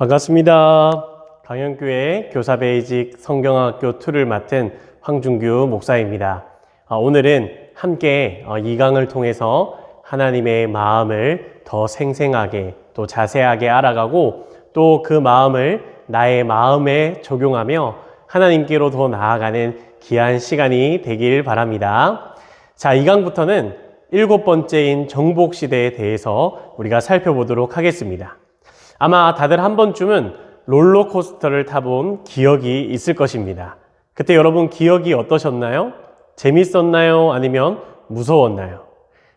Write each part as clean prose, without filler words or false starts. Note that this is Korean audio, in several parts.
반갑습니다. 강현교회 교사베이직 성경학교 2를 맡은 황준규 목사입니다. 오늘은 함께 이 강을 통해서 하나님의 마음을 더 생생하게 또 자세하게 알아가고 또 그 마음을 나의 마음에 적용하며 하나님께로 더 나아가는 귀한 시간이 되길 바랍니다. 자, 이 강부터는 7번째인 정복시대에 대해서 우리가 살펴보도록 하겠습니다. 아마 다들 한 번쯤은 롤러코스터를 타본 기억이 있을 것입니다. 그때 여러분 기억이 어떠셨나요? 재밌었나요? 아니면 무서웠나요?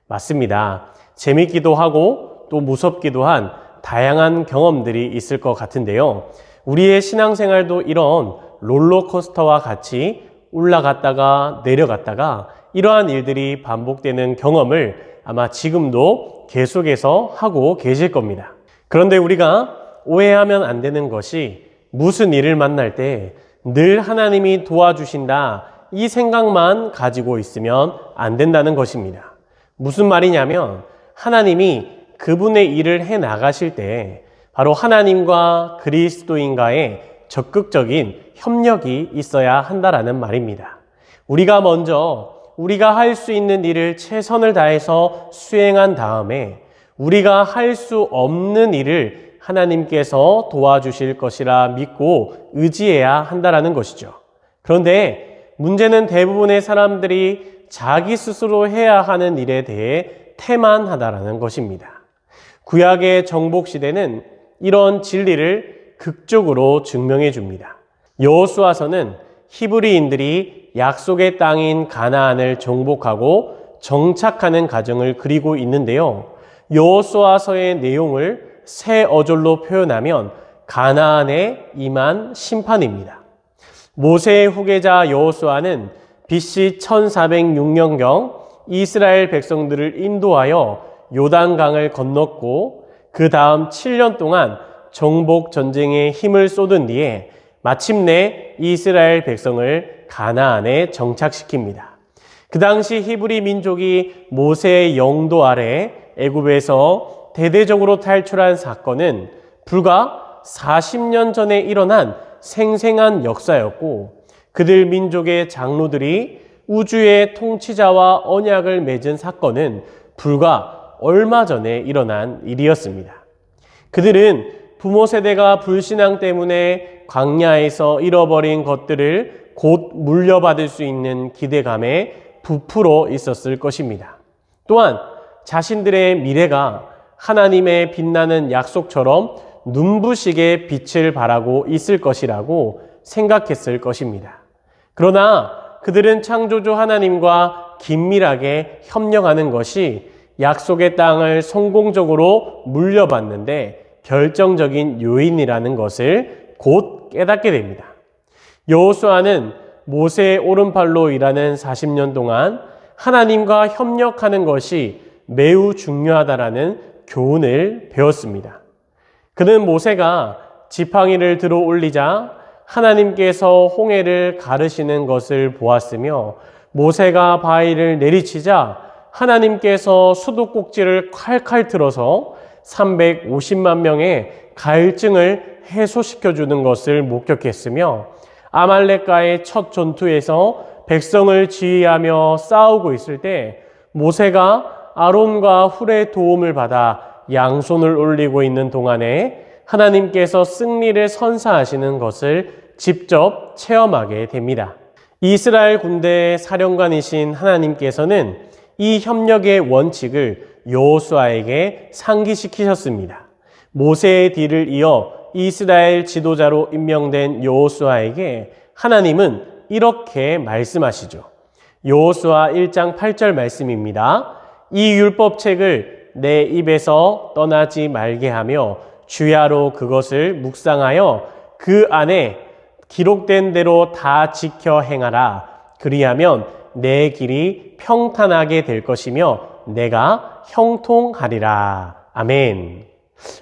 맞습니다. 재밌기도 하고 또 무섭기도 한 다양한 경험들이 있을 것 같은데요. 우리의 신앙생활도 이런 롤러코스터와 같이 올라갔다가 내려갔다가 이러한 일들이 반복되는 경험을 아마 지금도 계속해서 하고 계실 겁니다. 그런데 우리가 오해하면 안 되는 것이 무슨 일을 만날 때 늘 하나님이 도와주신다 이 생각만 가지고 있으면 안 된다는 것입니다. 무슨 말이냐면 하나님이 그분의 일을 해 나가실 때 바로 하나님과 그리스도인과의 적극적인 협력이 있어야 한다라는 말입니다. 우리가 먼저 우리가 할 수 있는 일을 최선을 다해서 수행한 다음에 우리가 할 수 없는 일을 하나님께서 도와주실 것이라 믿고 의지해야 한다라는 것이죠. 그런데 문제는 대부분의 사람들이 자기 스스로 해야 하는 일에 대해 태만하다라는 것입니다. 구약의 정복시대는 이런 진리를 극적으로 증명해 줍니다. 여호수아서는 히브리인들이 약속의 땅인 가나안을 정복하고 정착하는 과정을 그리고 있는데요. 여호수아서의 내용을 세 어절로 표현하면 가나안에 임한 심판입니다. 모세의 후계자 여호수아는 BC 1406년경 이스라엘 백성들을 인도하여 요단강을 건넜고 그 다음 7년 동안 정복 전쟁에 힘을 쏟은 뒤에 마침내 이스라엘 백성을 가나안에 정착시킵니다. 그 당시 히브리 민족이 모세의 영도 아래 애굽에서 대대적으로 탈출한 사건은 불과 40년 전에 일어난 생생한 역사였고 그들 민족의 장로들이 우주의 통치자와 언약을 맺은 사건은 불과 얼마 전에 일어난 일이었습니다. 그들은 부모 세대가 불신앙 때문에 광야에서 잃어버린 것들을 곧 물려받을 수 있는 기대감에 부풀어 있었을 것입니다. 또한 자신들의 미래가 하나님의 빛나는 약속처럼 눈부시게 빛을 발하고 있을 것이라고 생각했을 것입니다. 그러나 그들은 창조주 하나님과 긴밀하게 협력하는 것이 약속의 땅을 성공적으로 물려받는데 결정적인 요인이라는 것을 곧 깨닫게 됩니다. 여호수아는 모세의 오른팔로 일하는 40년 동안 하나님과 협력하는 것이 매우 중요하다라는 교훈을 배웠습니다. 그는 모세가 지팡이를 들어 올리자 하나님께서 홍해를 가르시는 것을 보았으며 모세가 바위를 내리치자 하나님께서 수도꼭지를 칼칼 틀어서 350만 명의 갈증을 해소시켜주는 것을 목격했으며 아말렉과의 첫 전투에서 백성을 지휘하며 싸우고 있을 때 모세가 아론과 훌의 도움을 받아 양손을 올리고 있는 동안에 하나님께서 승리를 선사하시는 것을 직접 체험하게 됩니다. 이스라엘 군대의 사령관이신 하나님께서는 이 협력의 원칙을 여호수아에게 상기시키셨습니다. 모세의 뒤를 이어 이스라엘 지도자로 임명된 여호수아에게 하나님은 이렇게 말씀하시죠. 여호수아 1장 8절 말씀입니다. 이 율법책을 내 입에서 떠나지 말게 하며 주야로 그것을 묵상하여 그 안에 기록된 대로 다 지켜 행하라. 그리하면 내 길이 평탄하게 될 것이며 내가 형통하리라. 아멘.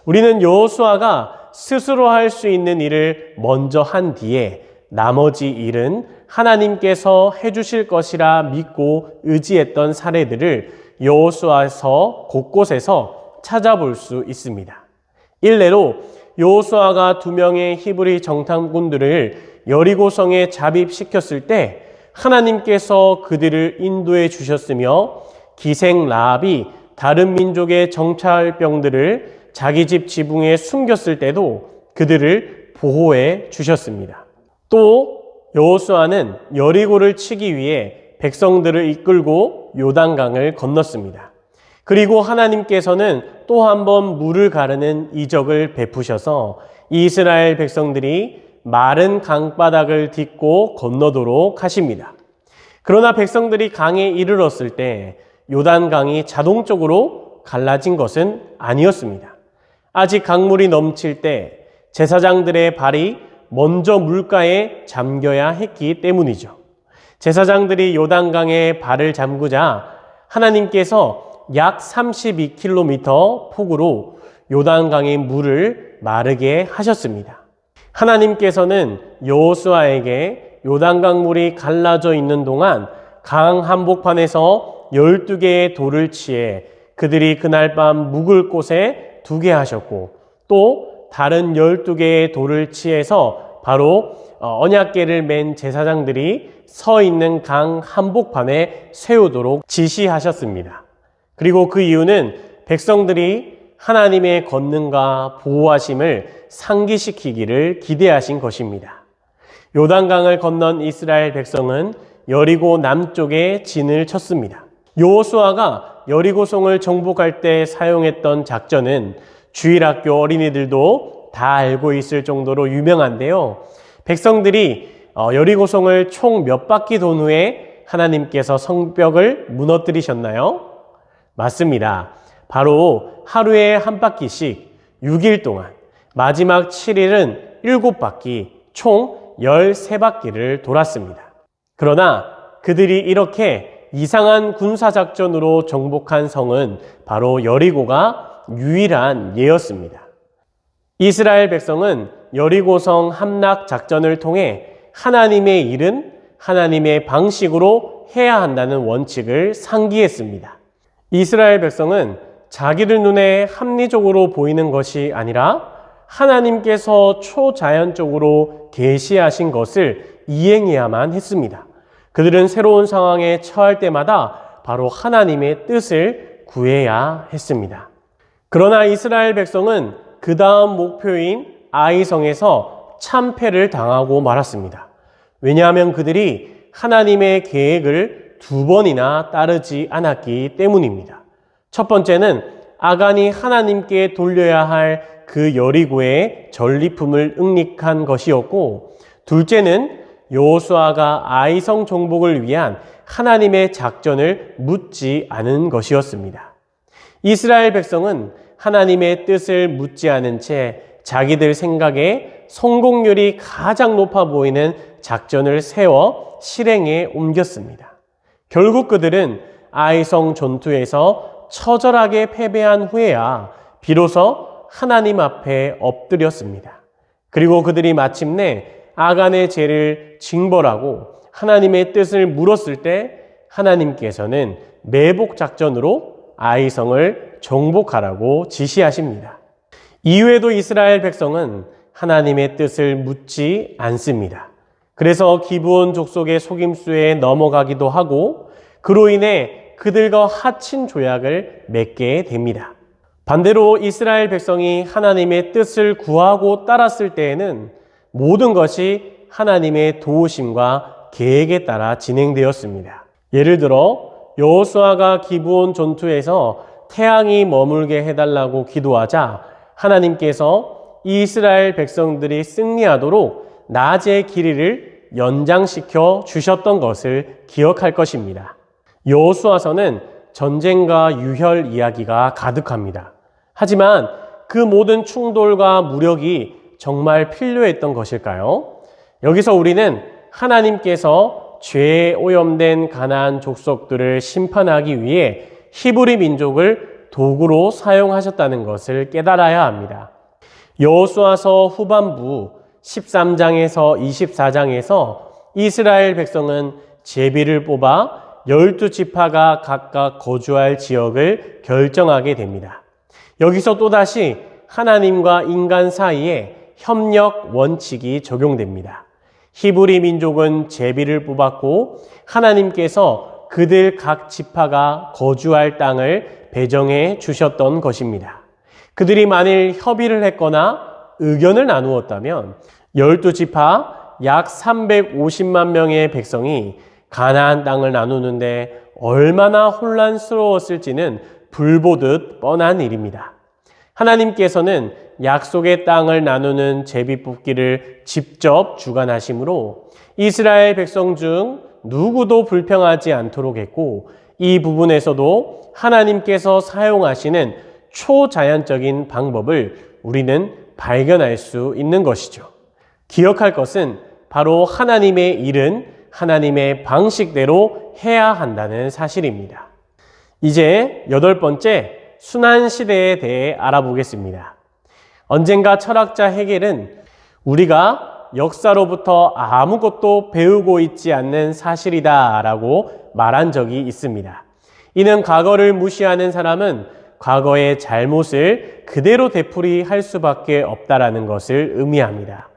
우리는 여호수아가 스스로 할 수 있는 일을 먼저 한 뒤에 나머지 일은 하나님께서 해주실 것이라 믿고 의지했던 사례들을 여호수아서 곳곳에서 찾아볼 수 있습니다. 일례로 여호수아가 2명의 히브리 정탐꾼들을 여리고성에 잡입시켰을 때 하나님께서 그들을 인도해 주셨으며 기생 라합이 다른 민족의 정찰병들을 자기 집 지붕에 숨겼을 때도 그들을 보호해 주셨습니다. 또 여호수아는 여리고를 치기 위해 백성들을 이끌고 요단강을 건넜습니다. 그리고 하나님께서는 또 한 번 물을 가르는 이적을 베푸셔서 이스라엘 백성들이 마른 강바닥을 딛고 건너도록 하십니다. 그러나 백성들이 강에 이르렀을 때 요단강이 자동적으로 갈라진 것은 아니었습니다. 아직 강물이 넘칠 때 제사장들의 발이 먼저 물가에 잠겨야 했기 때문이죠. 제사장들이 요단강에 발을 잠그자 하나님께서 약 32km 폭으로 요단강의 물을 마르게 하셨습니다. 하나님께서는 여호수아에게 요단강 물이 갈라져 있는 동안 강 한복판에서 12개의 돌을 치해 그들이 그날 밤 묵을 곳에 두게 하셨고, 또 다른 12개의 돌을 치해서 바로 언약궤를 맨 제사장들이 서 있는 강 한복판에 세우도록 지시하셨습니다. 그리고 그 이유는 백성들이 하나님의 권능과 보호하심을 상기시키기를 기대하신 것입니다. 요단강을 건넌 이스라엘 백성은 여리고 남쪽에 진을 쳤습니다. 여호수아가 여리고성을 정복할 때 사용했던 작전은 주일학교 어린이들도 다 알고 있을 정도로 유명한데요. 백성들이 여리고성을 총 몇 바퀴 돈 후에 하나님께서 성벽을 무너뜨리셨나요? 맞습니다. 바로 하루에 한 바퀴씩 6일 동안, 마지막 7일은 7바퀴, 총 13바퀴를 돌았습니다. 그러나 그들이 이렇게 이상한 군사작전으로 정복한 성은 바로 여리고가 유일한 예였습니다. 이스라엘 백성은 여리고성 함락 작전을 통해 하나님의 일은 하나님의 방식으로 해야 한다는 원칙을 상기했습니다. 이스라엘 백성은 자기들 눈에 합리적으로 보이는 것이 아니라 하나님께서 초자연적으로 계시하신 것을 이행해야만 했습니다. 그들은 새로운 상황에 처할 때마다 바로 하나님의 뜻을 구해야 했습니다. 그러나 이스라엘 백성은 그 다음 목표인 아이성에서 참패를 당하고 말았습니다. 왜냐하면 그들이 하나님의 계획을 2번이나 따르지 않았기 때문입니다. 첫 번째는 아간이 하나님께 돌려야 할 그 여리고의 전리품을 응닉한 것이었고, 둘째는 여호수아가 아이성 정복을 위한 하나님의 작전을 묻지 않은 것이었습니다. 이스라엘 백성은 하나님의 뜻을 묻지 않은 채 자기들 생각에 성공률이 가장 높아 보이는 작전을 세워 실행에 옮겼습니다. 결국 그들은 아이성 전투에서 처절하게 패배한 후에야 비로소 하나님 앞에 엎드렸습니다. 그리고 그들이 마침내 아간의 죄를 징벌하고 하나님의 뜻을 물었을 때 하나님께서는 매복 작전으로 아이성을 정복하라고 지시하십니다. 이후에도 이스라엘 백성은 하나님의 뜻을 묻지 않습니다. 그래서 기브온 족속의 속임수에 넘어가기도 하고 그로 인해 그들과 하친 조약을 맺게 됩니다. 반대로 이스라엘 백성이 하나님의 뜻을 구하고 따랐을 때에는 모든 것이 하나님의 도우심과 계획에 따라 진행되었습니다. 예를 들어 여호수아가 기브온 전투에서 태양이 머물게 해달라고 기도하자 하나님께서 이스라엘 백성들이 승리하도록 낮의 길이를 연장시켜 주셨던 것을 기억할 것입니다. 여호수아서는 전쟁과 유혈 이야기가 가득합니다. 하지만 그 모든 충돌과 무력이 정말 필요했던 것일까요? 여기서 우리는 하나님께서 죄에 오염된 가나안 족속들을 심판하기 위해 히브리 민족을 도구로 사용하셨다는 것을 깨달아야 합니다. 여호수아서 후반부 13장에서 24장에서 이스라엘 백성은 제비를 뽑아 12지파가 각각 거주할 지역을 결정하게 됩니다. 여기서 또다시 하나님과 인간 사이에 협력 원칙이 적용됩니다. 히브리 민족은 제비를 뽑았고 하나님께서 그들 각 지파가 거주할 땅을 배정해 주셨던 것입니다. 그들이 만일 협의를 했거나 의견을 나누었다면 12지파 약 350만 명의 백성이 가나안 땅을 나누는데 얼마나 혼란스러웠을지는 불보듯 뻔한 일입니다. 하나님께서는 약속의 땅을 나누는 제비 뽑기를 직접 주관하심으로 이스라엘 백성 중 누구도 불평하지 않도록 했고, 이 부분에서도 하나님께서 사용하시는 초자연적인 방법을 우리는 발견할 수 있는 것이죠. 기억할 것은 바로 하나님의 일은 하나님의 방식대로 해야 한다는 사실입니다. 이제 8번째, 순환시대에 대해 알아보겠습니다. 언젠가 철학자 헤겔은 우리가 역사로부터 아무것도 배우고 있지 않는 사실이다 라고 말한 적이 있습니다. 이는 과거를 무시하는 사람은 과거의 잘못을 그대로 되풀이할 수밖에 없다라는 것을 의미합니다.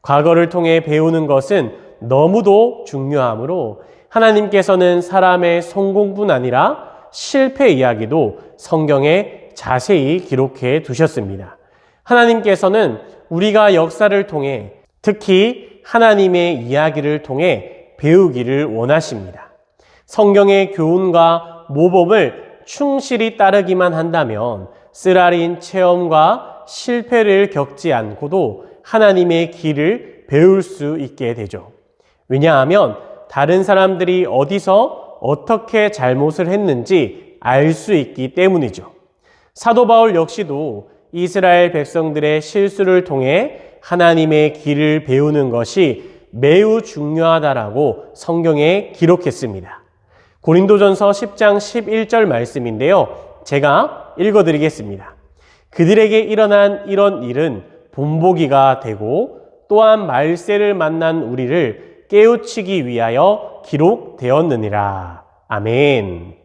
과거를 통해 배우는 것은 너무도 중요하므로 하나님께서는 사람의 성공뿐 아니라 실패 이야기도 성경에 자세히 기록해 두셨습니다. 하나님께서는 우리가 역사를 통해 특히 하나님의 이야기를 통해 배우기를 원하십니다. 성경의 교훈과 모범을 충실히 따르기만 한다면 쓰라린 체험과 실패를 겪지 않고도 하나님의 길을 배울 수 있게 되죠. 왜냐하면 다른 사람들이 어디서 어떻게 잘못을 했는지 알 수 있기 때문이죠. 사도 바울 역시도 이스라엘 백성들의 실수를 통해 하나님의 길을 배우는 것이 매우 중요하다라고 성경에 기록했습니다. 고린도전서 10장 11절 말씀인데요. 제가 읽어드리겠습니다. 그들에게 일어난 이런 일은 본보기가 되고 또한 말세를 만난 우리를 깨우치기 위하여 기록되었느니라. 아멘.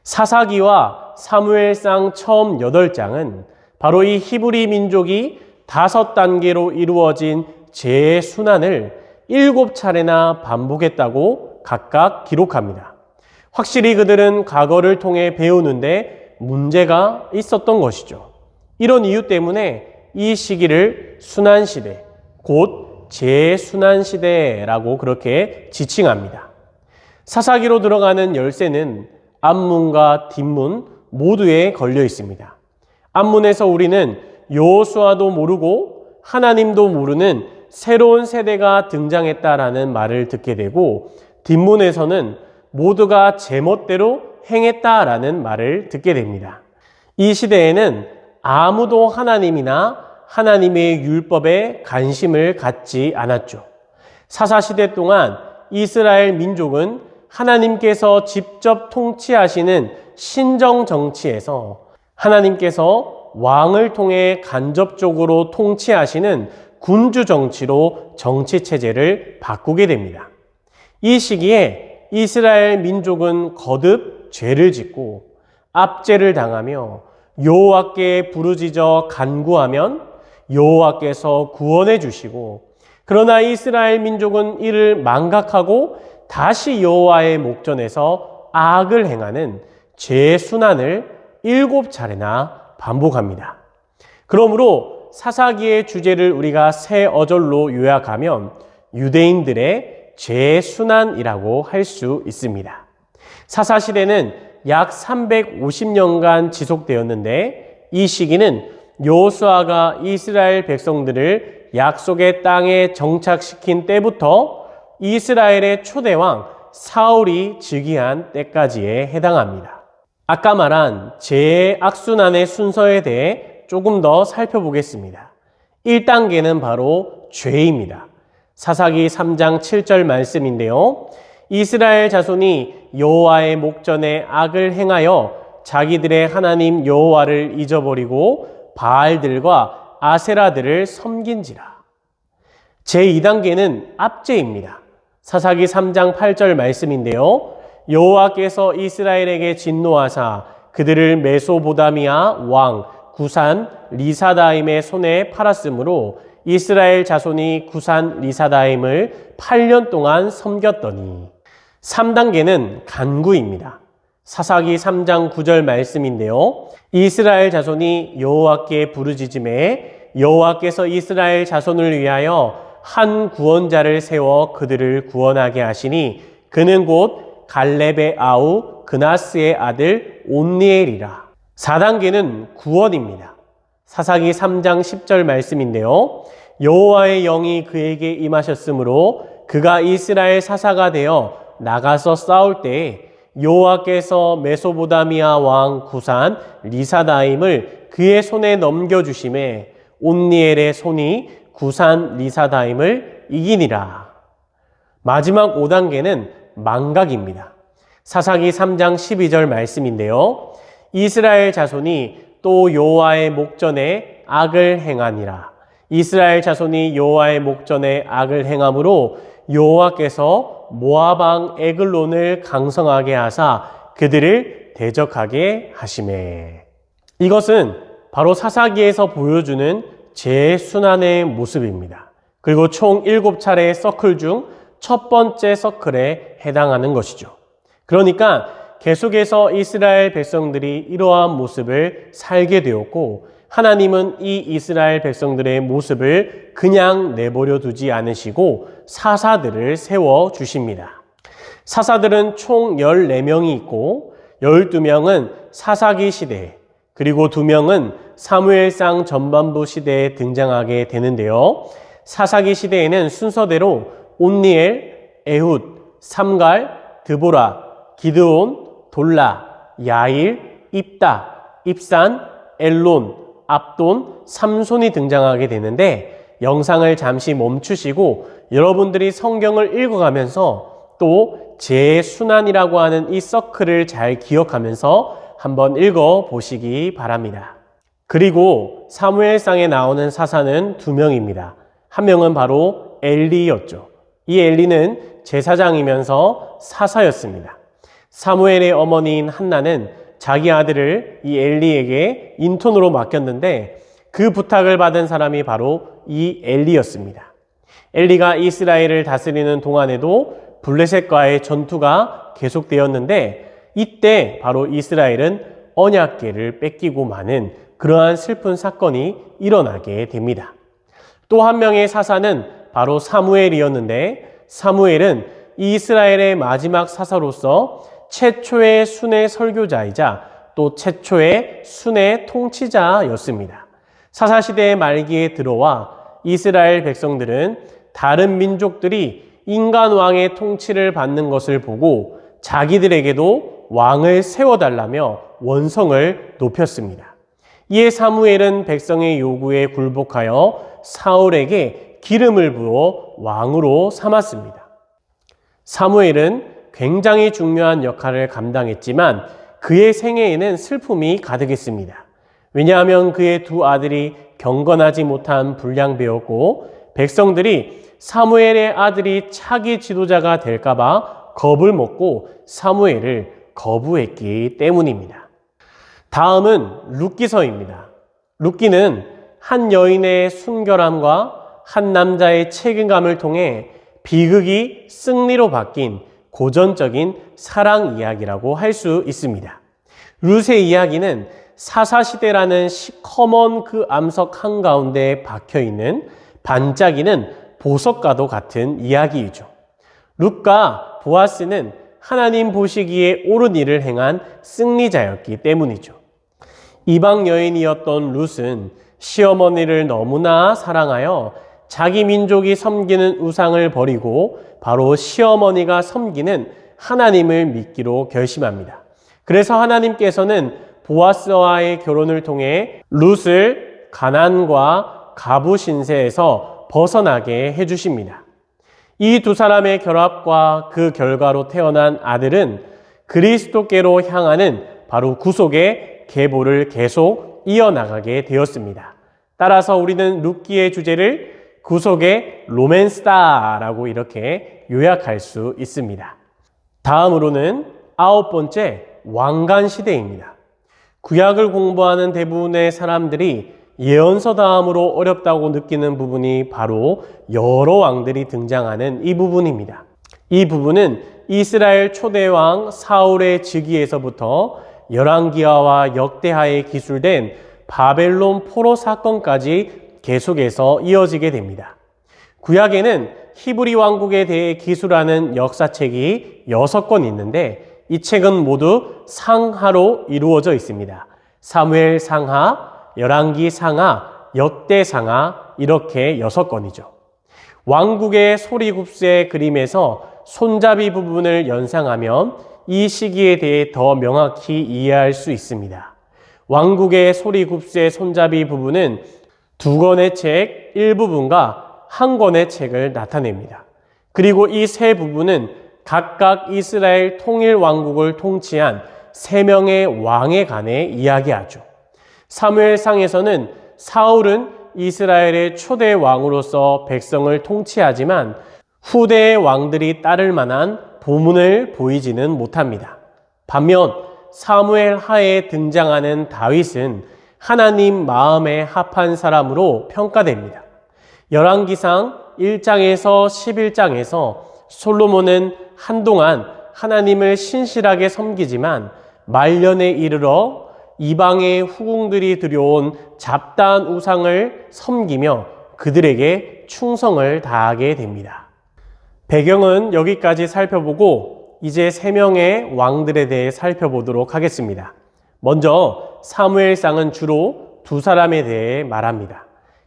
사사기와 사무엘상 처음 8장은 바로 이 히브리 민족이 5단계로 이루어진 죄의 순환을 7차례나 반복했다고 각각 기록합니다. 확실히 그들은 과거를 통해 배우는데 문제가 있었던 것이죠. 이런 이유 때문에 이 시기를 순환시대, 곧 재순환시대라고 그렇게 지칭합니다. 사사기로 들어가는 열쇠는 앞문과 뒷문 모두에 걸려 있습니다. 앞문에서 우리는 여호수아도 모르고 하나님도 모르는 새로운 세대가 등장했다라는 말을 듣게 되고, 뒷문에서는 모두가 제멋대로 행했다라는 말을 듣게 됩니다. 이 시대에는 아무도 하나님이나 하나님의 율법에 관심을 갖지 않았죠. 사사시대 동안 이스라엘 민족은 하나님께서 직접 통치하시는 신정 정치에서 하나님께서 왕을 통해 간접적으로 통치하시는 군주 정치로 정치 체제를 바꾸게 됩니다. 이 시기에 이스라엘 민족은 거듭 죄를 짓고 압제를 당하며 여호와께 부르짖어 간구하면 여호와께서 구원해 주시고, 그러나 이스라엘 민족은 이를 망각하고 다시 여호와의 목전에서 악을 행하는 죄의 순환을 7차례나 반복합니다. 그러므로 사사기의 주제를 우리가 세 어절로 요약하면 유대인들의 죄의 순환이라고 할 수 있습니다. 사사시대는 약 350년간 지속되었는데, 이 시기는 여호수아가 이스라엘 백성들을 약속의 땅에 정착시킨 때부터 이스라엘의 초대왕 사울이 즉위한 때까지에 해당합니다. 아까 말한 죄의 악순환의 순서에 대해 조금 더 살펴보겠습니다. 1단계는 바로 죄입니다. 사사기 3장 7절 말씀인데요. 이스라엘 자손이 여호와의 목전에 악을 행하여 자기들의 하나님 여호와를 잊어버리고 바알들과 아세라들을 섬긴지라. 제2단계는 압제입니다. 사사기 3장 8절 말씀인데요. 여호와께서 이스라엘에게 진노하사 그들을 메소보다미아 왕 구산 리사다임의 손에 팔았으므로 이스라엘 자손이 구산 리사다임을 8년 동안 섬겼더니. 3단계는 간구입니다. 사사기 3장 9절 말씀인데요. 이스라엘 자손이 여호와께 부르짖음에 여호와께서 이스라엘 자손을 위하여 한 구원자를 세워 그들을 구원하게 하시니 그는 곧 갈렙의 아우 그나스의 아들 온니엘이라. 4단계는 구원입니다. 사사기 3장 10절 말씀인데요. 여호와의 영이 그에게 임하셨으므로 그가 이스라엘 사사가 되어 나가서 싸울 때에 여호와께서 메소보다미아 왕 구산 리사다임을 그의 손에 넘겨주심에 온니엘의 손이 구산 리사다임을 이기니라. 마지막 5단계는 망각입니다. 사사기 3장 12절 말씀인데요. 이스라엘 자손이 또 여호와의 목전에 악을 행하니라. 이스라엘 자손이 여호와의 목전에 악을 행함으로 여호와께서 모압 왕 에글론을 강성하게 하사 그들을 대적하게 하시매. 이것은 바로 사사기에서 보여주는 재순환의 모습입니다. 그리고 총 7차례의 서클 중 첫 번째 서클에 해당하는 것이죠. 그러니까 계속해서 이스라엘 백성들이 이러한 모습을 살게 되었고 하나님은 이 이스라엘 백성들의 모습을 그냥 내버려 두지 않으시고 사사들을 세워 주십니다. 사사들은 총 14명이 있고 12명은 사사기 시대에 그리고 2명은 사무엘상 전반부 시대에 등장하게 되는데요. 사사기 시대에는 순서대로 온니엘, 에훗, 삼갈, 드보라, 기드온, 돌라, 야일, 입다, 입산, 엘론, 압돈, 삼손이 등장하게 되는데 영상을 잠시 멈추시고 여러분들이 성경을 읽어가면서 또 재순환이라고 하는 이 서클을 잘 기억하면서 한번 읽어보시기 바랍니다. 그리고 사무엘상에 나오는 사사는 2명입니다. 한 명은 바로 엘리였죠. 이 엘리는 제사장이면서 사사였습니다. 사무엘의 어머니인 한나는 자기 아들을 이 엘리에게 인턴으로 맡겼는데 그 부탁을 받은 사람이 바로 이 엘리였습니다. 엘리가 이스라엘을 다스리는 동안에도 블레셋과의 전투가 계속되었는데 이때 바로 이스라엘은 언약궤를 뺏기고 마는 그러한 슬픈 사건이 일어나게 됩니다. 또 한 명의 사사는 바로 사무엘이었는데 사무엘은 이스라엘의 마지막 사사로서 최초의 순회 설교자이자 또 최초의 순회 통치자였습니다. 사사시대의 말기에 들어와 이스라엘 백성들은 다른 민족들이 인간 왕의 통치를 받는 것을 보고 자기들에게도 왕을 세워달라며 원성을 높였습니다. 이에 사무엘은 백성의 요구에 굴복하여 사울에게 기름을 부어 왕으로 삼았습니다. 사무엘은 굉장히 중요한 역할을 감당했지만 그의 생애에는 슬픔이 가득했습니다. 왜냐하면 그의 2 아들이 경건하지 못한 불량배였고 백성들이 사무엘의 아들이 차기 지도자가 될까봐 겁을 먹고 사무엘을 거부했기 때문입니다. 다음은 룻기서입니다. 룻기는 한 여인의 순결함과 한 남자의 책임감을 통해 비극이 승리로 바뀐 고전적인 사랑 이야기라고 할 수 있습니다. 룻의 이야기는 사사시대라는 시커먼 그 암석 한가운데 박혀있는 반짝이는 보석과도 같은 이야기이죠. 룻과 보아스는 하나님 보시기에 옳은 일을 행한 승리자였기 때문이죠. 이방 여인이었던 룻은 시어머니를 너무나 사랑하여 자기 민족이 섬기는 우상을 버리고 바로 시어머니가 섬기는 하나님을 믿기로 결심합니다. 그래서 하나님께서는 보아스와의 결혼을 통해 룻을 가난과 가부 신세에서 벗어나게 해주십니다. 이 2 사람의 결합과 그 결과로 태어난 아들은 그리스도께로 향하는 바로 구속의 계보를 계속 이어나가게 되었습니다. 따라서 우리는 룻기의 주제를 구속의 로맨스다라고 이렇게 요약할 수 있습니다. 다음으로는 9번째 왕관 시대입니다. 구약을 공부하는 대부분의 사람들이 예언서 다음으로 어렵다고 느끼는 부분이 바로 여러 왕들이 등장하는 이 부분입니다. 이 부분은 이스라엘 초대왕 사울의 즉위에서부터 열왕기하와 역대하에 기술된 바벨론 포로 사건까지 계속해서 이어지게 됩니다. 구약에는 히브리 왕국에 대해 기술하는 역사책이 6권 있는데 이 책은 모두 상하로 이루어져 있습니다. 사무엘 상하, 열왕기 상하, 역대 상하 이렇게 6권이죠. 왕국의 소리굽쇠 그림에서 손잡이 부분을 연상하면 이 시기에 대해 더 명확히 이해할 수 있습니다. 왕국의 소리굽쇠 손잡이 부분은 2권의 책 일부분과 1권의 책을 나타냅니다. 그리고 이 세 부분은 각각 이스라엘 통일 왕국을 통치한 3명의 왕에 관해 이야기하죠. 사무엘상에서는 사울은 이스라엘의 초대 왕으로서 백성을 통치하지만 후대의 왕들이 따를 만한 보문을 보이지는 못합니다. 반면 사무엘 하에 등장하는 다윗은 하나님 마음에 합한 사람으로 평가됩니다. 열왕기상 1장에서 11장에서 솔로몬은 한동안 하나님을 신실하게 섬기지만 말년에 이르러 이방의 후궁들이 들여온 잡다한 우상을 섬기며 그들에게 충성을 다하게 됩니다. 배경은 여기까지 살펴보고 이제 3명의 왕들에 대해 살펴보도록 하겠습니다. 먼저 사무엘상은 주로 2사람에 대해 말합니다.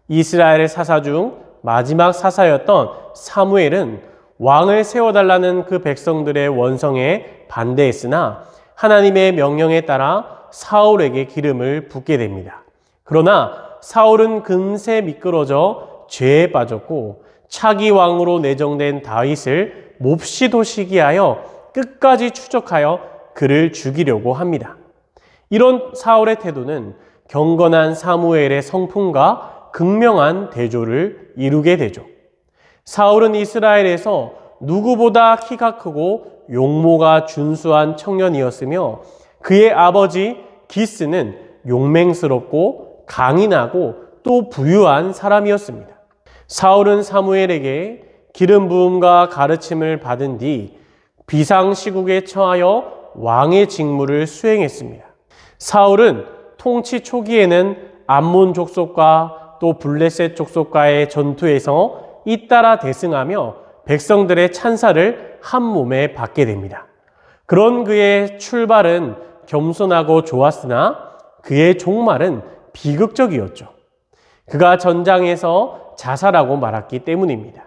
이스라엘의 사사 중 마지막 사사였던 사무엘은 왕을 세워달라는 그 백성들의 원성에 반대했으나 하나님의 명령에 따라 사울에게 기름을 붓게 됩니다. 그러나 사울은 금세 미끄러져 죄에 빠졌고 차기 왕으로 내정된 다윗을 몹시도 시기하여 끝까지 추적하여 그를 죽이려고 합니다. 이런 사울의 태도는 경건한 사무엘의 성품과 극명한 대조를 이루게 되죠. 사울은 이스라엘에서 누구보다 키가 크고 용모가 준수한 청년이었으며 그의 아버지 기스는 용맹스럽고 강인하고 또 부유한 사람이었습니다. 사울은 사무엘에게 기름 부음과 가르침을 받은 뒤 비상시국에 처하여 왕의 직무를 수행했습니다. 사울은 통치 초기에는 암몬 족속과 또 블레셋 족속과의 전투에서 잇따라 대승하며 백성들의 찬사를 한 몸에 받게 됩니다. 그런 그의 출발은 겸손하고 좋았으나 그의 종말은 비극적이었죠. 그가 전장에서 자살하고 말았기 때문입니다.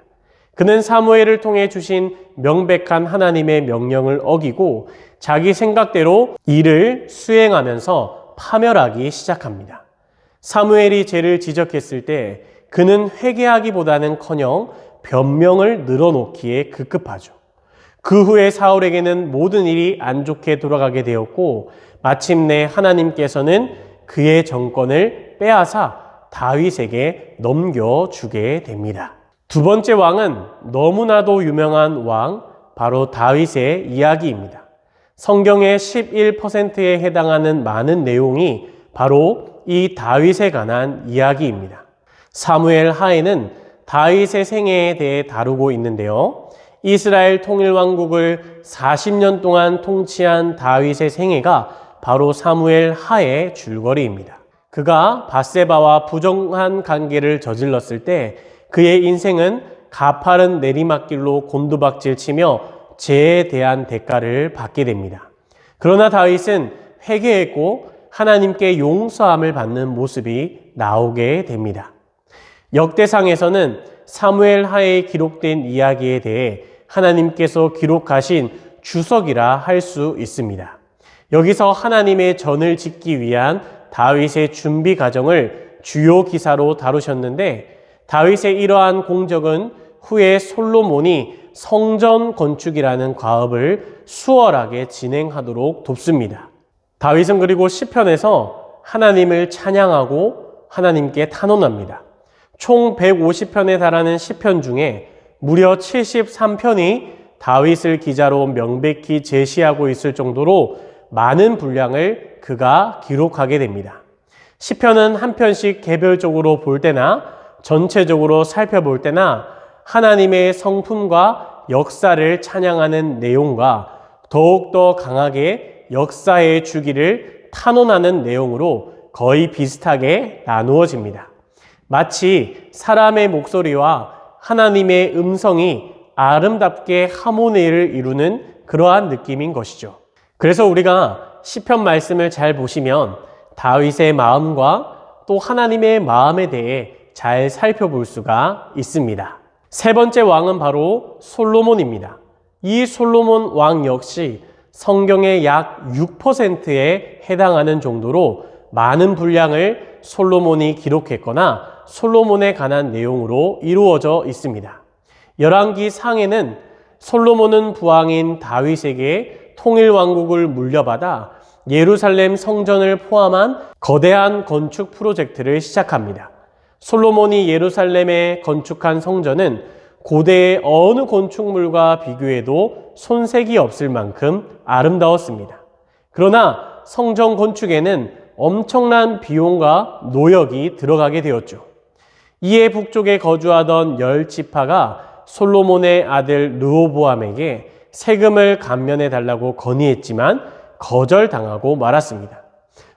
그는 사무엘을 통해 주신 명백한 하나님의 명령을 어기고 자기 생각대로 일을 수행하면서 파멸하기 시작합니다. 사무엘이 죄를 지적했을 때 그는 회개하기보다는커녕 변명을 늘어놓기에 급급하죠. 그 후에 사울에게는 모든 일이 안 좋게 돌아가게 되었고 마침내 하나님께서는 그의 정권을 빼앗아 다윗에게 넘겨주게 됩니다. 두 번째 왕은 너무나도 유명한 왕, 바로 다윗의 이야기입니다. 성경의 11%에 해당하는 많은 내용이 바로 이 다윗에 관한 이야기입니다. 사무엘 하에는 다윗의 생애에 대해 다루고 있는데요. 이스라엘 통일왕국을 40년 동안 통치한 다윗의 생애가 바로 사무엘 하의 줄거리입니다. 그가 밧세바와 부정한 관계를 저질렀을 때 그의 인생은 가파른 내리막길로 곤두박질치며 죄에 대한 대가를 받게 됩니다. 그러나 다윗은 회개했고 하나님께 용서함을 받는 모습이 나오게 됩니다. 역대상에서는 사무엘 하에 기록된 이야기에 대해 하나님께서 기록하신 주석이라 할 수 있습니다. 여기서 하나님의 전을 짓기 위한 다윗의 준비 과정을 주요 기사로 다루셨는데 다윗의 이러한 공적은 후에 솔로몬이 성전 건축이라는 과업을 수월하게 진행하도록 돕습니다. 다윗은 그리고 시편에서 하나님을 찬양하고 하나님께 탄원합니다. 총 150편에 달하는 시편 중에 무려 73편이 다윗을 기자로 명백히 제시하고 있을 정도로 많은 분량을 그가 기록하게 됩니다. 시편은 한 편씩 개별적으로 볼 때나 전체적으로 살펴볼 때나 하나님의 성품과 역사를 찬양하는 내용과 더욱더 강하게 역사의 주기를 탄원하는 내용으로 거의 비슷하게 나누어집니다. 마치 사람의 목소리와 하나님의 음성이 아름답게 하모니를 이루는 그러한 느낌인 것이죠. 그래서 우리가 시편 말씀을 잘 보시면 다윗의 마음과 또 하나님의 마음에 대해 잘 살펴볼 수가 있습니다. 세 번째 왕은 바로 솔로몬입니다. 이 솔로몬 왕 역시 성경의 약 6%에 해당하는 정도로 많은 분량을 솔로몬이 기록했거나 솔로몬에 관한 내용으로 이루어져 있습니다. 열왕기 상에는 솔로몬은 부왕인 다윗에게 통일왕국을 물려받아 예루살렘 성전을 포함한 거대한 건축 프로젝트를 시작합니다. 솔로몬이 예루살렘에 건축한 성전은 고대의 어느 건축물과 비교해도 손색이 없을 만큼 아름다웠습니다. 그러나 성전 건축에는 엄청난 비용과 노력이 들어가게 되었죠. 이에 북쪽에 거주하던 10지파가 솔로몬의 아들 르호보암에게 세금을 감면해 달라고 건의했지만 거절당하고 말았습니다.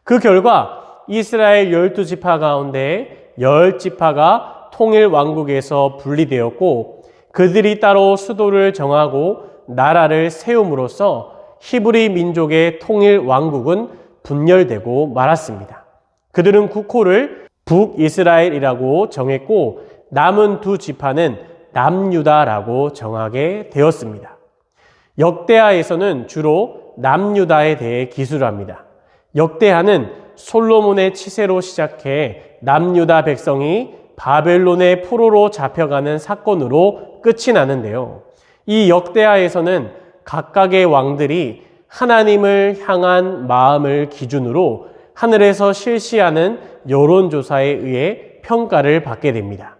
그 결과 이스라엘 12지파 가운데 10지파가 통일 왕국에서 분리되었고 그들이 따로 수도를 정하고 나라를 세움으로써 히브리 민족의 통일 왕국은 분열되고 말았습니다. 그들은 국호를 북이스라엘이라고 정했고 남은 두 지파는 남유다라고 정하게 되었습니다. 역대하에서는 주로 남유다에 대해 기술합니다. 역대하는 솔로몬의 치세로 시작해 남유다 백성이 바벨론의 포로로 잡혀가는 사건으로 끝이 나는데요. 이 역대하에서는 각각의 왕들이 하나님을 향한 마음을 기준으로 하늘에서 실시하는 여론조사에 의해 평가를 받게 됩니다.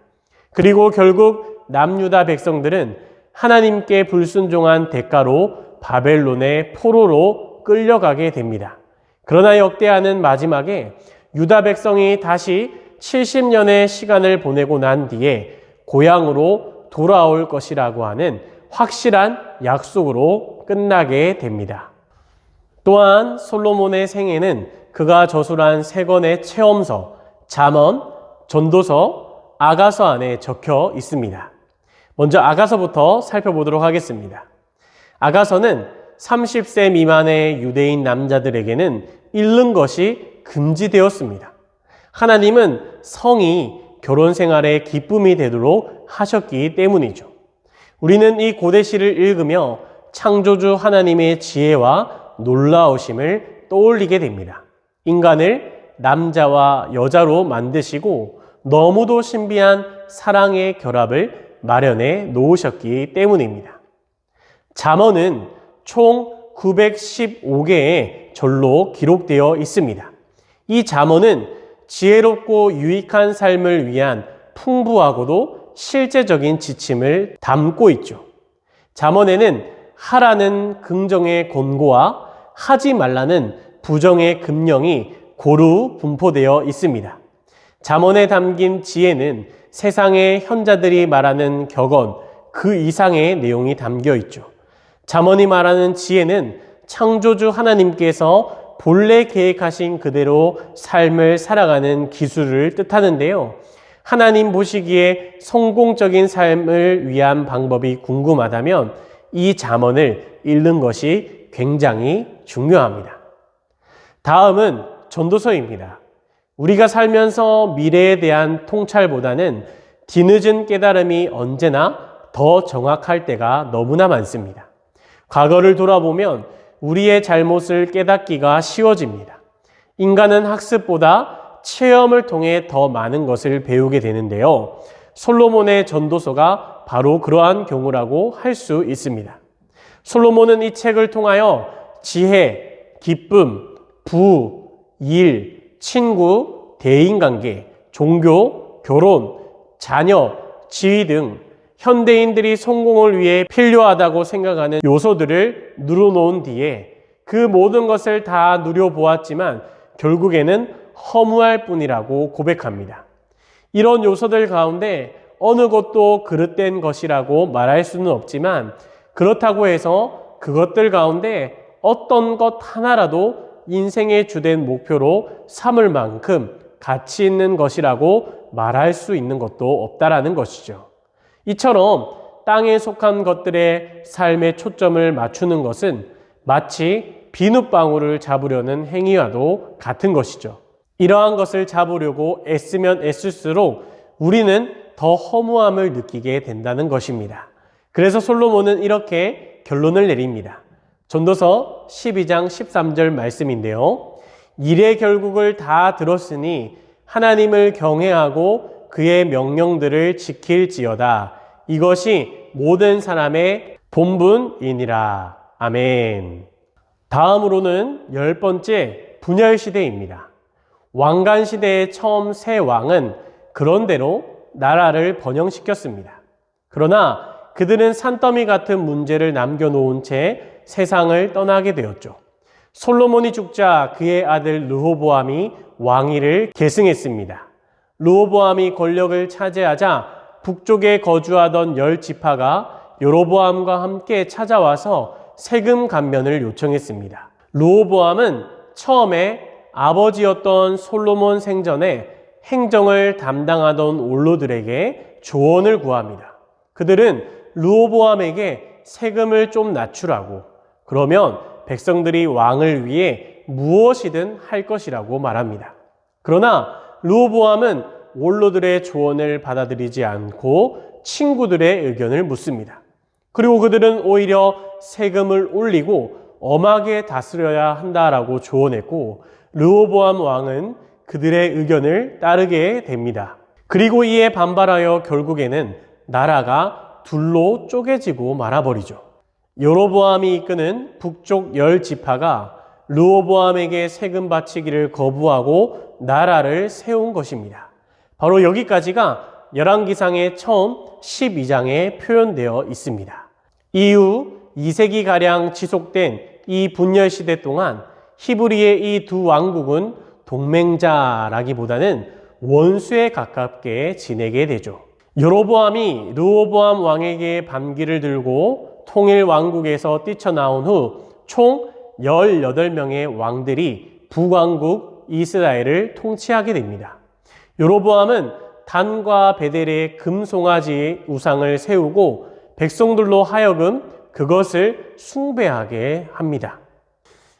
그리고 결국 남유다 백성들은 하나님께 불순종한 대가로 바벨론의 포로로 끌려가게 됩니다. 그러나 역대하는 마지막에 유다 백성이 다시 70년의 시간을 보내고 난 뒤에 고향으로 돌아올 것이라고 하는 확실한 약속으로 끝나게 됩니다. 또한 솔로몬의 생애는 그가 저술한 3권의 체험서, 잠언, 전도서, 아가서 안에 적혀 있습니다. 먼저 아가서부터 살펴보도록 하겠습니다. 아가서는 30세 미만의 유대인 남자들에게는 읽는 것이 금지되었습니다. 하나님은 성이 결혼 생활의 기쁨이 되도록 하셨기 때문이죠. 우리는 이 고대시를 읽으며 창조주 하나님의 지혜와 놀라우심을 떠올리게 됩니다. 인간을 남자와 여자로 만드시고 너무도 신비한 사랑의 결합을 마련해 놓으셨기 때문입니다. 잠언은 총 915개의 절로 기록되어 있습니다. 이 잠언은 지혜롭고 유익한 삶을 위한 풍부하고도 실제적인 지침을 담고 있죠. 잠언에는 하라는 긍정의 권고와 하지 말라는 부정의 금령이 고루 분포되어 있습니다. 잠언에 담긴 지혜는 세상의 현자들이 말하는 격언 그 이상의 내용이 담겨 있죠. 잠언이 말하는 지혜는 창조주 하나님께서 본래 계획하신 그대로 삶을 살아가는 기술을 뜻하는데요. 하나님 보시기에 성공적인 삶을 위한 방법이 궁금하다면 이 잠언을 읽는 것이 굉장히 중요합니다. 다음은 전도서입니다. 우리가 살면서 미래에 대한 통찰보다는 뒤늦은 깨달음이 언제나 더 정확할 때가 너무나 많습니다. 과거를 돌아보면 우리의 잘못을 깨닫기가 쉬워집니다. 인간은 학습보다 체험을 통해 더 많은 것을 배우게 되는데요. 솔로몬의 전도서가 바로 그러한 경우라고 할 수 있습니다. 솔로몬은 이 책을 통하여 지혜, 기쁨, 부, 일, 친구, 대인관계, 종교, 결혼, 자녀, 지위 등 현대인들이 성공을 위해 필요하다고 생각하는 요소들을 늘어놓은 뒤에 그 모든 것을 다 누려보았지만 결국에는 허무할 뿐이라고 고백합니다. 이런 요소들 가운데 어느 것도 그릇된 것이라고 말할 수는 없지만 그렇다고 해서 그것들 가운데 어떤 것 하나라도 인생의 주된 목표로 삼을 만큼 가치 있는 것이라고 말할 수 있는 것도 없다라는 것이죠. 이처럼 땅에 속한 것들의 삶의 초점을 맞추는 것은 마치 비눗방울을 잡으려는 행위와도 같은 것이죠. 이러한 것을 잡으려고 애쓰면 애쓸수록 우리는 더 허무함을 느끼게 된다는 것입니다. 그래서 솔로몬은 이렇게 결론을 내립니다. 전도서 12장 13절 말씀인데요. 일의 결국을 다 들었으니 하나님을 경외하고 그의 명령들을 지킬지어다. 이것이 모든 사람의 본분이니라. 아멘. 다음으로는 10번째 분열 시대입니다. 왕관 시대의 처음 새 왕은 그런대로 나라를 번영시켰습니다. 그러나 그들은 산더미 같은 문제를 남겨놓은 채 세상을 떠나게 되었죠. 솔로몬이 죽자 그의 아들 르호보암이 왕위를 계승했습니다. 르호보암이 권력을 차지하자 북쪽에 거주하던 10지파가 여로보암과 함께 찾아와서 세금 감면을 요청했습니다. 르호보암은 처음에 아버지였던 솔로몬 생전에 행정을 담당하던 원로들에게 조언을 구합니다. 그들은 르호보암에게 세금을 좀 낮추라고, 그러면 백성들이 왕을 위해 무엇이든 할 것이라고 말합니다. 그러나 르호보암은 원로들의 조언을 받아들이지 않고 친구들의 의견을 묻습니다. 그리고 그들은 오히려 세금을 올리고 엄하게 다스려야 한다라고 조언했고 르호보암 왕은 그들의 의견을 따르게 됩니다. 그리고 이에 반발하여 결국에는 나라가 둘로 쪼개지고 말아버리죠. 여로보암이 이끄는 북쪽 10지파가 르호보암에게 세금 바치기를 거부하고 나라를 세운 것입니다. 바로 여기까지가 열왕기상의 처음 12장에 표현되어 있습니다. 이후 2세기가량 지속된 이 분열시대 동안 히브리의 이 두 왕국은 동맹자라기보다는 원수에 가깝게 지내게 되죠. 여로보암이 르호보암 왕에게 반기를 들고 통일 왕국에서 뛰쳐나온 후 총 18명의 왕들이 북왕국 이스라엘을 통치하게 됩니다. 여로보암은 단과 베델의 금송아지 우상을 세우고 백성들로 하여금 그것을 숭배하게 합니다.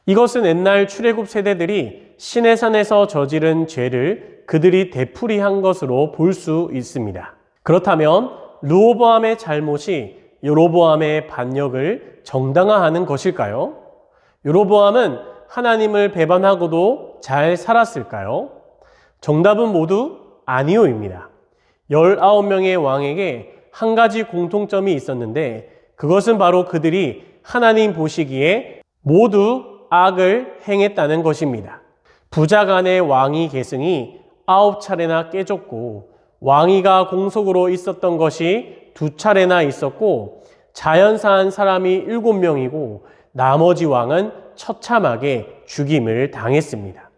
이것은 옛날 출애굽 세대들이 시내산에서 저지른 죄를 그들이 되풀이한 것으로 볼 수 있습니다. 그렇다면 르호보암의 잘못이 여로보암의 반역을 정당화하는 것일까요? 여로보암은 하나님을 배반하고도 잘 살았을까요? 정답은 모두 아니오입니다. 19명의 왕에게 한 가지 공통점이 있었는데 그것은 바로 그들이 하나님 보시기에 모두 악을 행했다는 것입니다. 부자 간의 왕위 계승이 9차례나 깨졌고 왕위가 공속으로 있었던 것이 2차례나 있었고 자연사한 사람이 7명이고 나머지 왕은 처참하게 죽임을 당했습니다.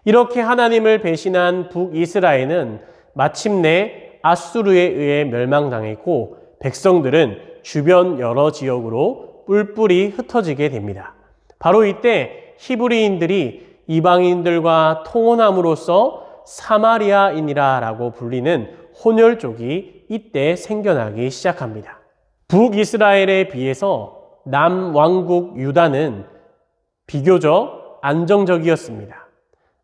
이렇게 하나님을 배신한 북이스라엘은 마침내 아수르에 의해 멸망당했고 백성들은 주변 여러 지역으로 뿔뿔이 흩어지게 됩니다. 바로 이때 히브리인들이 이방인들과 통혼함으로써 사마리아인이라고 불리는 혼혈족이 이때 생겨나기 시작합니다. 북이스라엘에 비해서 남왕국 유다는 비교적 안정적이었습니다.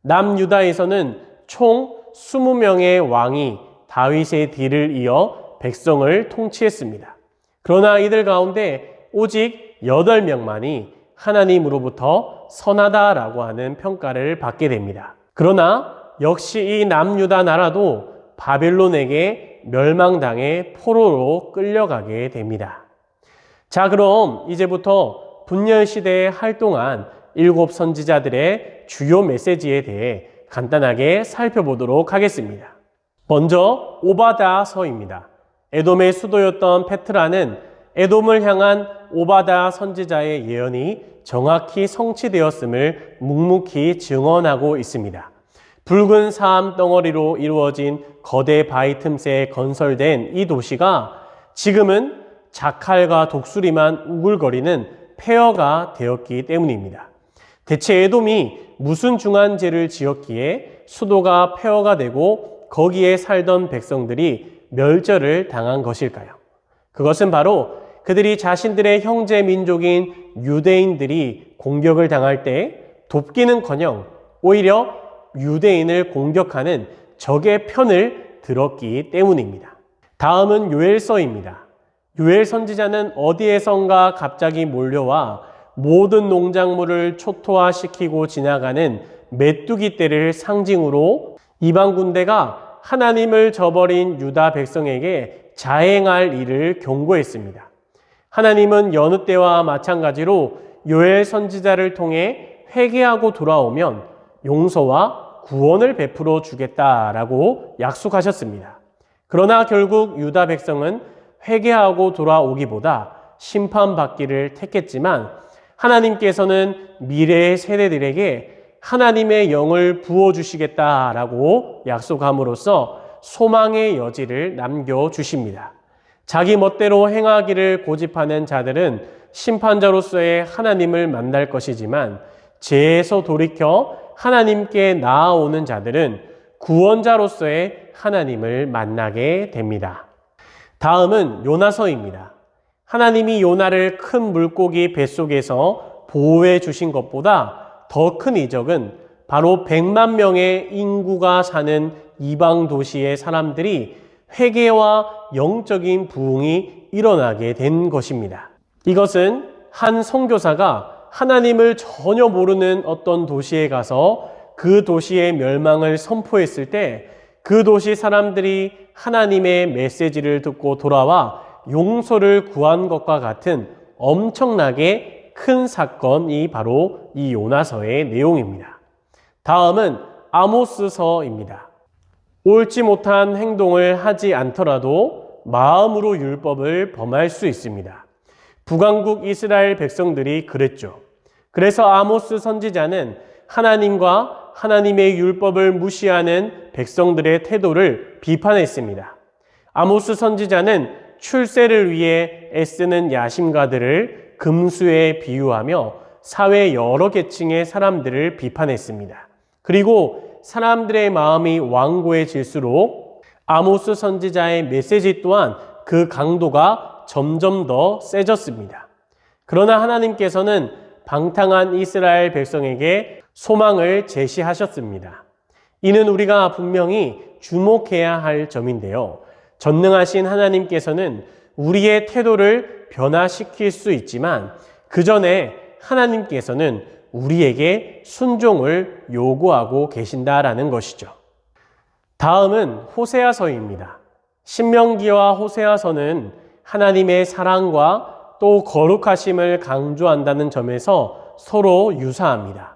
남유다에서는 총 20명의 왕이 다윗의 뒤를 이어 백성을 통치했습니다. 그러나 이들 가운데 오직 8명만이 하나님으로부터 선하다라고 하는 평가를 받게 됩니다. 그러나 역시 이 남유다 나라도 바벨론에게 멸망당해 포로로 끌려가게 됩니다. 자, 그럼 이제부터 분열시대에 활동한 7 선지자들의 주요 메시지에 대해 간단하게 살펴보도록 하겠습니다. 먼저 오바다서입니다. 에돔의 수도였던 페트라는 에돔을 향한 오바다 선지자의 예언이 정확히 성취되었음을 묵묵히 증언하고 있습니다. 붉은 사암 덩어리로 이루어진 거대 바위 틈새에 건설된 이 도시가 지금은 자칼과 독수리만 우글거리는 폐허가 되었기 때문입니다. 대체 에돔이 무슨 중한 죄를 지었기에 수도가 폐허가 되고 거기에 살던 백성들이 멸절을 당한 것일까요? 그것은 바로 그들이 자신들의 형제 민족인 유대인들이 공격을 당할 때 돕기는커녕 오히려 유대인을 공격하는 적의 편을 들었기 때문입니다. 다음은 요엘서입니다. 요엘 선지자는 어디에선가 갑자기 몰려와 모든 농작물을 초토화시키고 지나가는 메뚜기 떼를 상징으로 이방 군대가 하나님을 저버린 유다 백성에게 자행할 일을 경고했습니다. 하나님은 여느 때와 마찬가지로 요엘 선지자를 통해 회개하고 돌아오면 용서와 구원을 베풀어 주겠다라고 약속하셨습니다. 그러나 결국 유다 백성은 회개하고 돌아오기보다 심판받기를 택했지만 하나님께서는 미래의 세대들에게 하나님의 영을 부어주시겠다라고 약속함으로써 소망의 여지를 남겨주십니다. 자기 멋대로 행하기를 고집하는 자들은 심판자로서의 하나님을 만날 것이지만 죄에서 돌이켜 하나님께 나아오는 자들은 구원자로서의 하나님을 만나게 됩니다. 다음은 요나서입니다. 하나님이 요나를 큰 물고기 뱃속에서 보호해 주신 것보다 더 큰 이적은 바로 100만 명의 인구가 사는 이방 도시의 사람들이 회개와 영적인 부흥이 일어나게 된 것입니다. 이것은 한 선교사가 하나님을 전혀 모르는 어떤 도시에 가서 그 도시의 멸망을 선포했을 때 그 도시 사람들이 하나님의 메시지를 듣고 돌아와 용서를 구한 것과 같은 엄청나게 큰 사건이 바로 이 요나서의 내용입니다. 다음은 아모스서입니다. 옳지 못한 행동을 하지 않더라도 마음으로 율법을 범할 수 있습니다. 북왕국 이스라엘 백성들이 그랬죠. 그래서 아모스 선지자는 하나님과 하나님의 율법을 무시하는 백성들의 태도를 비판했습니다. 아모스 선지자는 출세를 위해 애쓰는 야심가들을 금수에 비유하며 사회 여러 계층의 사람들을 비판했습니다. 그리고 사람들의 마음이 완고해질수록 아모스 선지자의 메시지 또한 그 강도가 점점 더 세졌습니다. 그러나 하나님께서는 방탕한 이스라엘 백성에게 소망을 제시하셨습니다. 이는 우리가 분명히 주목해야 할 점인데요. 전능하신 하나님께서는 우리의 태도를 변화시킬 수 있지만 그 전에 하나님께서는 우리에게 순종을 요구하고 계신다라는 것이죠. 다음은 호세아서입니다. 신명기와 호세아서는 하나님의 사랑과 또 거룩하심을 강조한다는 점에서 서로 유사합니다.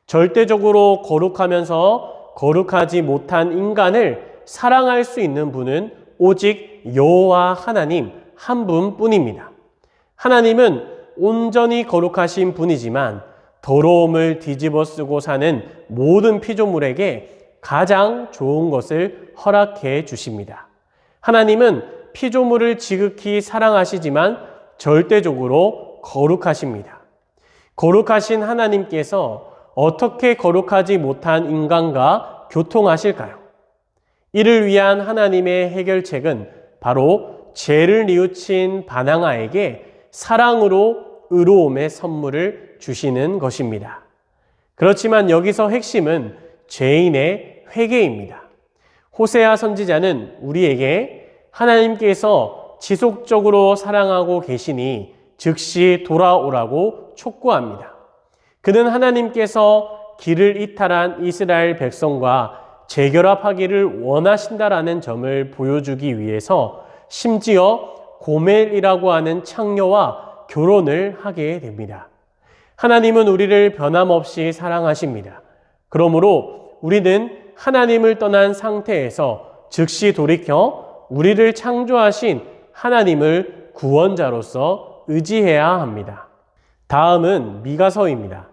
절대적으로 거룩하면서 거룩하지 못한 인간을 사랑할 수 있는 분은 오직 여호와 하나님 한 분뿐입니다. 하나님은 온전히 거룩하신 분이지만 더러움을 뒤집어 쓰고 사는 모든 피조물에게 가장 좋은 것을 허락해 주십니다. 하나님은 피조물을 지극히 사랑하시지만 절대적으로 거룩하십니다. 거룩하신 하나님께서 어떻게 거룩하지 못한 인간과 교통하실까요? 이를 위한 하나님의 해결책은 바로 죄를 뉘우친 바나가에게 사랑으로 의로움의 선물을 주시는 것입니다. 그렇지만 여기서 핵심은 죄인의 회개입니다. 호세아 선지자는 우리에게 하나님께서 지속적으로 사랑하고 계시니 즉시 돌아오라고 촉구합니다. 그는 하나님께서 길을 이탈한 이스라엘 백성과 재결합하기를 원하신다라는 점을 보여주기 위해서 심지어 고멜이라고 하는 창녀와 결혼을 하게 됩니다. 하나님은 우리를 변함없이 사랑하십니다. 그러므로 우리는 하나님을 떠난 상태에서 즉시 돌이켜 우리를 창조하신 하나님을 구원자로서 의지해야 합니다. 다음은 미가서입니다.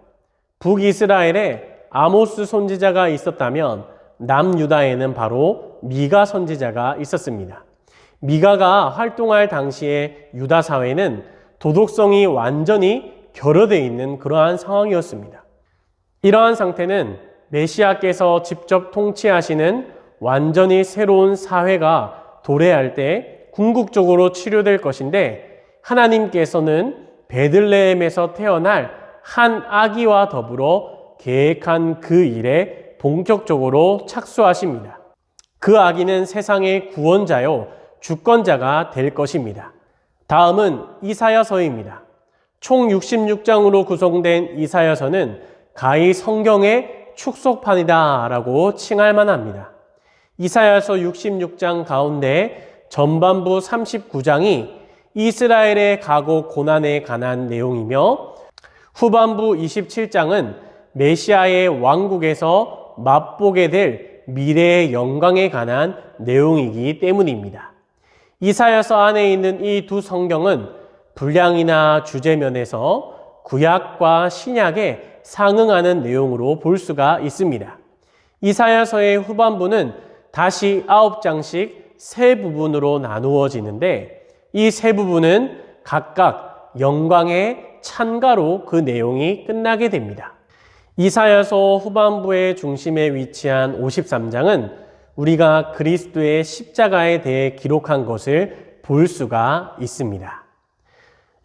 북이스라엘에 아모스 선지자가 있었다면 남유다에는 바로 미가 선지자가 있었습니다. 미가가 활동할 당시에 유다 사회는 도덕성이 완전히 결여되어 있는 그러한 상황이었습니다. 이러한 상태는 메시아께서 직접 통치하시는 완전히 새로운 사회가 도래할 때 궁극적으로 치료될 것인데, 하나님께서는 베들레헴에서 태어날 한 아기와 더불어 계획한 그 일에 본격적으로 착수하십니다. 그 아기는 세상의 구원자요 주권자가 될 것입니다. 다음은 이사야서입니다. 총 66장으로 구성된 이사야서는 가히 성경의 축소판이다 라고 칭할 만합니다. 이사야서 66장 가운데 전반부 39장이 이스라엘의 과거 고난에 관한 내용이며, 후반부 27장은 메시아의 왕국에서 맛보게 될 미래의 영광에 관한 내용이기 때문입니다. 이사야서 안에 있는 이 두 성경은 분량이나 주제면에서 구약과 신약에 상응하는 내용으로 볼 수가 있습니다. 이사야서의 후반부는 다시 9장씩 세 부분으로 나누어지는데, 이 세 부분은 각각 영광의 찬가로 그 내용이 끝나게 됩니다. 이사야서 후반부의 중심에 위치한 53장은 우리가 그리스도의 십자가에 대해 기록한 것을 볼 수가 있습니다.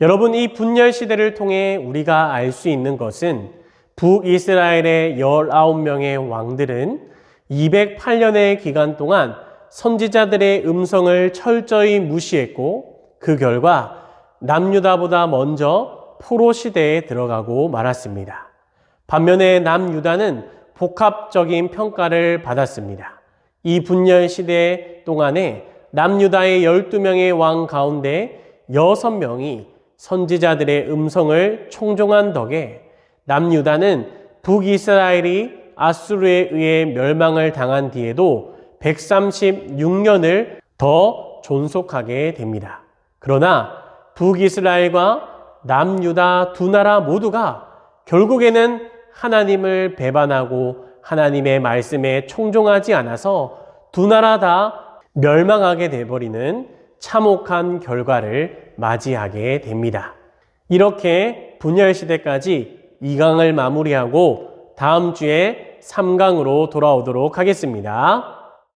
여러분, 이 분열 시대를 통해 우리가 알 수 있는 것은 북이스라엘의 19명의 왕들은 208년의 기간 동안 선지자들의 음성을 철저히 무시했고, 그 결과 남유다보다 먼저 포로 시대에 들어가고 말았습니다. 반면에 남유다는 복합적인 평가를 받았습니다. 이 분열 시대 동안에 남유다의 12명의 왕 가운데 6명이 선지자들의 음성을 청종한 덕에 남유다는 북이스라엘이 아수르에 의해 멸망을 당한 뒤에도 136년을 더 존속하게 됩니다. 그러나 북이스라엘과 남유다 두 나라 모두가 결국에는 하나님을 배반하고 하나님의 말씀에 청종하지 않아서 두 나라 다 멸망하게 되어버리는 참혹한 결과를 맞이하게 됩니다. 이렇게 분열시대까지 2강을 마무리하고 다음 주에 3강으로 돌아오도록 하겠습니다.